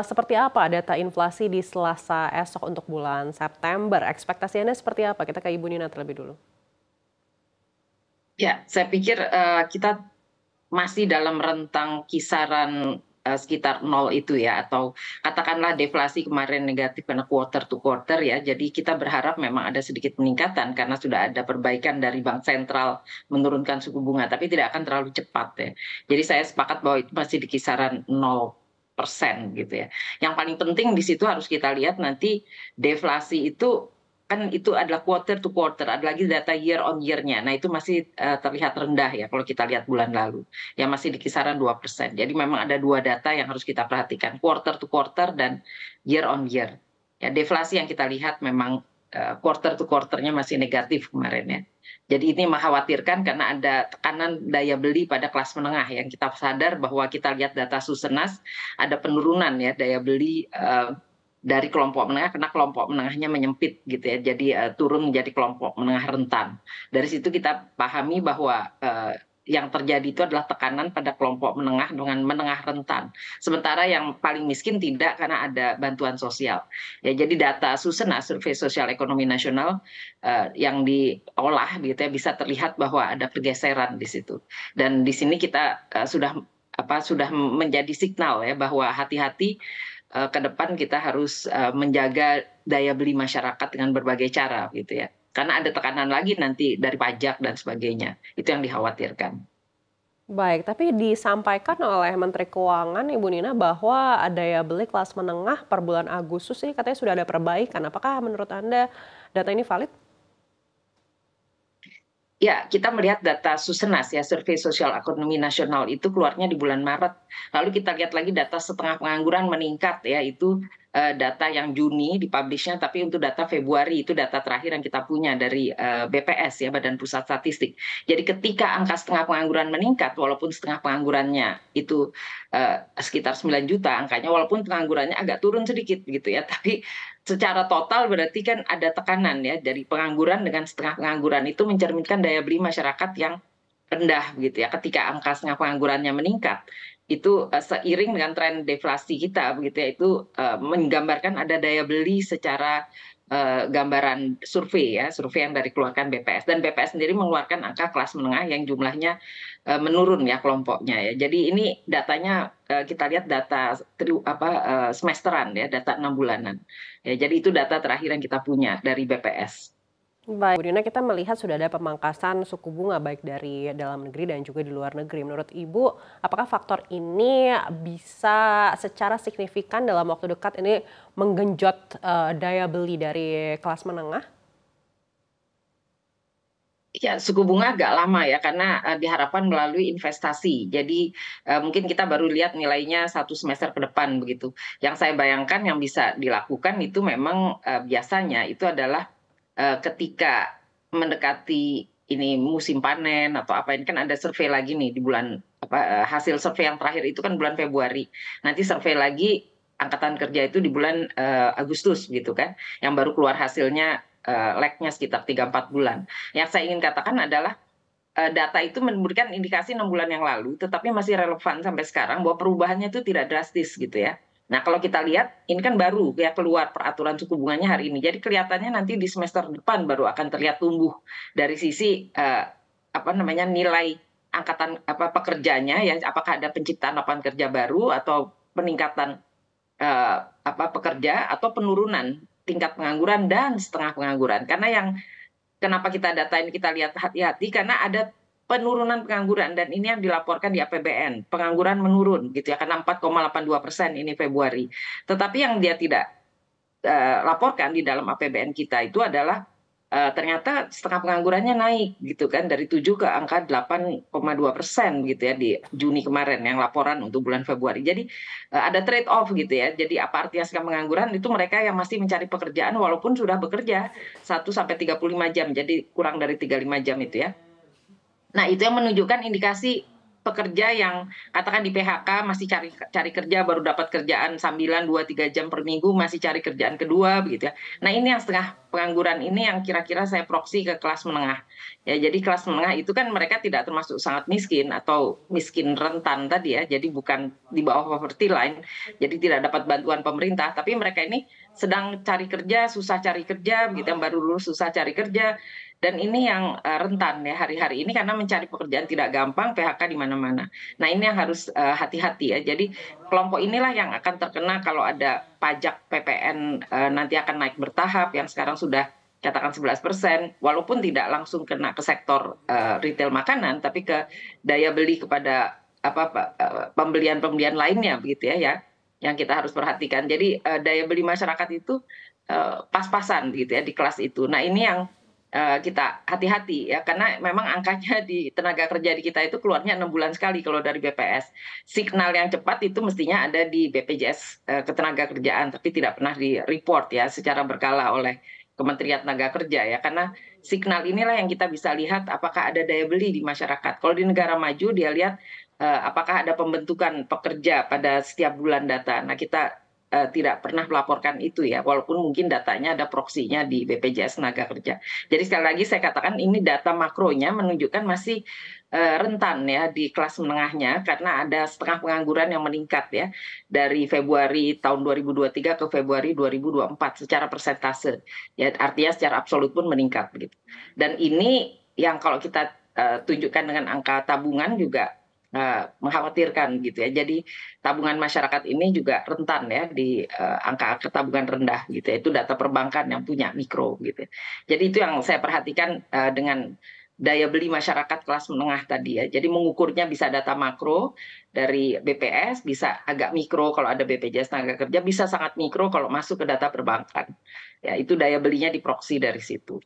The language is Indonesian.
seperti apa data inflasi di Selasa esok untuk bulan September? Ekspektasi Anda seperti apa? Kita ke Ibu Nina terlebih dulu. Ya, saya pikir kita masih dalam rentang kisaran sekitar nol itu ya, atau katakanlah deflasi kemarin negatif karena quarter to quarter ya. Jadi kita berharap memang ada sedikit peningkatan karena sudah ada perbaikan dari Bank Sentral menurunkan suku bunga, tapi tidak akan terlalu cepat ya. Jadi saya sepakat bahwa itu masih di kisaran 0% gitu ya. Yang paling penting di situ harus kita lihat nanti deflasi itu kan itu adalah quarter to quarter, ada lagi data year on year-nya. Nah itu masih terlihat rendah ya kalau kita lihat bulan lalu, yang masih di kisaran 2%. Jadi memang ada dua data yang harus kita perhatikan, quarter to quarter dan year on year. Ya, deflasi yang kita lihat memang quarter to quarter-nya masih negatif kemarin ya. Jadi ini mengkhawatirkan karena ada tekanan daya beli pada kelas menengah yang kita sadar bahwa kita lihat data Susenas ada penurunan ya daya beli dari kelompok menengah karena kelompok menengahnya menyempit gitu ya, jadi turun menjadi kelompok menengah rentan. Dari situ kita pahami bahwa yang terjadi itu adalah tekanan pada kelompok menengah dengan menengah rentan. Sementara yang paling miskin tidak karena ada bantuan sosial. Ya, jadi data Susenas, Survei Sosial Ekonomi Nasional yang diolah gitu ya, bisa terlihat bahwa ada pergeseran di situ. Dan di sini kita sudah menjadi signal ya bahwa hati-hati ke depan kita harus menjaga daya beli masyarakat dengan berbagai cara gitu ya. Karena ada tekanan lagi nanti dari pajak dan sebagainya. Itu yang dikhawatirkan. Baik, tapi disampaikan oleh Menteri Keuangan Ibu Nina bahwa daya beli kelas menengah per bulan Agustus ini katanya sudah ada perbaikan. Apakah menurut Anda data ini valid? Ya, kita melihat data Susenas ya, Survei Sosial Ekonomi Nasional itu keluarnya di bulan Maret. Lalu kita lihat lagi data setengah pengangguran meningkat ya, itu data yang Juni dipublishnya, tapi untuk data Februari itu data terakhir yang kita punya dari BPS ya, Badan Pusat Statistik. Jadi ketika angka setengah pengangguran meningkat, walaupun setengah penganggurannya itu sekitar 9 juta angkanya, walaupun penganggurannya agak turun sedikit gitu ya, tapi secara total berarti kan ada tekanan ya dari pengangguran dengan setengah pengangguran itu mencerminkan daya beli masyarakat yang rendah gitu ya. Ketika angka setengah penganggurannya meningkat itu seiring dengan tren deflasi kita begitu ya, itu menggambarkan ada daya beli secara gambaran survei ya, survei yang dari keluarkan BPS, dan BPS sendiri mengeluarkan angka kelas menengah yang jumlahnya menurun ya kelompoknya ya. Jadi ini datanya kita lihat data semesteran ya, data 6 bulanan. Ya, jadi itu data terakhir yang kita punya dari BPS. Baik, Bu Nina, kita melihat sudah ada pemangkasan suku bunga baik dari dalam negeri dan juga di luar negeri. Menurut Ibu, apakah faktor ini bisa secara signifikan dalam waktu dekat ini menggenjot daya beli dari kelas menengah? Ya, suku bunga agak lama ya, karena diharapkan melalui investasi. Jadi mungkin kita baru lihat nilainya 1 semester ke depan begitu. Yang saya bayangkan yang bisa dilakukan itu memang biasanya itu adalah ketika mendekati ini musim panen atau apa, ini kan ada survei lagi nih di bulan hasil survei yang terakhir itu kan bulan Februari. Nanti survei lagi angkatan kerja itu di bulan Agustus gitu kan, yang baru keluar hasilnya lag-nya sekitar 3-4 bulan. Yang saya ingin katakan adalah data itu memberikan indikasi 6 bulan yang lalu, tetapi masih relevan sampai sekarang bahwa perubahannya itu tidak drastis gitu ya. Nah kalau kita lihat, ini kan baru ya keluar peraturan suku bunganya hari ini. Jadi kelihatannya nanti di semester depan baru akan terlihat tumbuh dari sisi nilai angkatan pekerjanya ya, apakah ada penciptaan lapangan kerja baru atau peningkatan pekerja atau penurunan tingkat pengangguran dan setengah pengangguran. Karena yang kenapa data ini kita lihat hati-hati karena ada penurunan pengangguran, dan ini yang dilaporkan di APBN, pengangguran menurun gitu ya, karena 4,82% ini Februari. Tetapi yang dia tidak laporkan di dalam APBN kita itu adalah ternyata setengah penganggurannya naik gitu kan, dari 7 ke angka 8,2% gitu ya di Juni kemarin yang laporan untuk bulan Februari. Jadi ada trade off gitu ya. Jadi apa artinya setengah pengangguran itu mereka yang masih mencari pekerjaan walaupun sudah bekerja 1 sampai 35 jam, jadi kurang dari 35 jam itu ya. Nah itu yang menunjukkan indikasi pekerja yang katakan di PHK masih cari kerja, baru dapat kerjaan sambilan 2-3 jam per minggu, masih cari kerjaan kedua begitu ya. Nah, ini yang setengah pengangguran ini yang kira-kira saya proksi ke kelas menengah. Ya, jadi kelas menengah itu kan mereka tidak termasuk sangat miskin atau miskin rentan tadi ya. Jadi bukan di bawah poverty line. Jadi tidak dapat bantuan pemerintah, tapi mereka ini sedang cari kerja, susah cari kerja, begitu, yang baru lulus susah cari kerja. Dan ini yang rentan ya hari-hari ini karena mencari pekerjaan tidak gampang, PHK di mana-mana. Nah, ini yang harus hati-hati ya. Jadi kelompok inilah yang akan terkena kalau ada pajak PPN nanti akan naik bertahap, yang sekarang sudah katakan 11%, walaupun tidak langsung kena ke sektor retail makanan, tapi ke daya beli kepada pembelian-pembelian lainnya begitu ya, yang kita harus perhatikan. Jadi daya beli masyarakat itu pas-pasan gitu ya di kelas itu. Nah, ini yang kita hati-hati ya, karena memang angkanya di tenaga kerja di kita itu keluarnya 6 bulan sekali kalau dari BPS. Signal yang cepat itu mestinya ada di BPJS Ketenagakerjaan, tapi tidak pernah di-report ya secara berkala oleh Kementerian Tenaga Kerja ya, karena signal inilah yang kita bisa lihat apakah ada daya beli di masyarakat. Kalau di negara maju dia lihat apakah ada pembentukan pekerja pada setiap bulan data. Nah, kita tidak pernah melaporkan itu ya, walaupun mungkin datanya ada proksinya di BPJS Tenaga Kerja. Jadi sekali lagi saya katakan ini data makronya menunjukkan masih rentan ya di kelas menengahnya, karena ada setengah pengangguran yang meningkat ya dari Februari tahun 2023 ke Februari 2024 secara persentase. Ya, artinya secara absolut pun meningkat begitu. Dan ini yang kalau kita tunjukkan dengan angka tabungan juga mengkhawatirkan gitu ya. Jadi tabungan masyarakat ini juga rentan ya di angka tabungan rendah gitu ya. Itu data perbankan yang punya mikro gitu. Jadi itu yang saya perhatikan dengan daya beli masyarakat kelas menengah tadi ya. Jadi mengukurnya bisa data makro dari BPS, bisa agak mikro kalau ada BPJS Tenaga Kerja, bisa sangat mikro kalau masuk ke data perbankan. Ya, itu daya belinya di proxy dari situ.